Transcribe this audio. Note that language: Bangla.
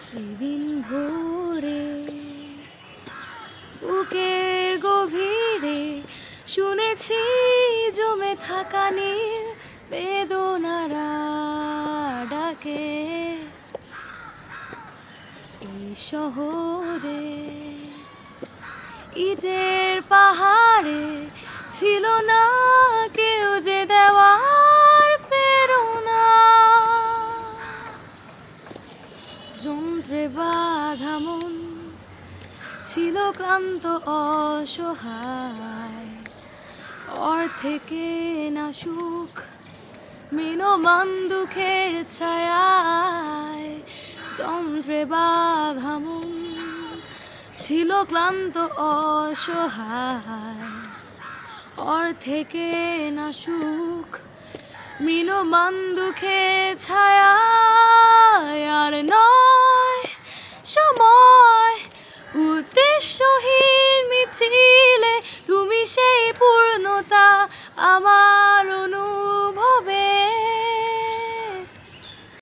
সেদিন ভোরে বুকের গভীরে শুনেছি জমে থাকা নীল বেদনারা ডাকে। এই শহরে ইটের পাহাড়ে ছিল না কেউ যে দেওয়ার প্রেরণা। যন্ত্রে বাঁধা মন ছিল ক্লান্ত অসহায়, অর্থেকে না সুখ মিনমান দুঃখের ছায়ায়। যন্ত্রে বাঁধা মন ছিল ক্লান্ত অসহায়, অর্থেকে না সুখ মিনমান দুঃখের ছায়ায়। আর নয় সময় উদ্দেশ্যহীন মিছিল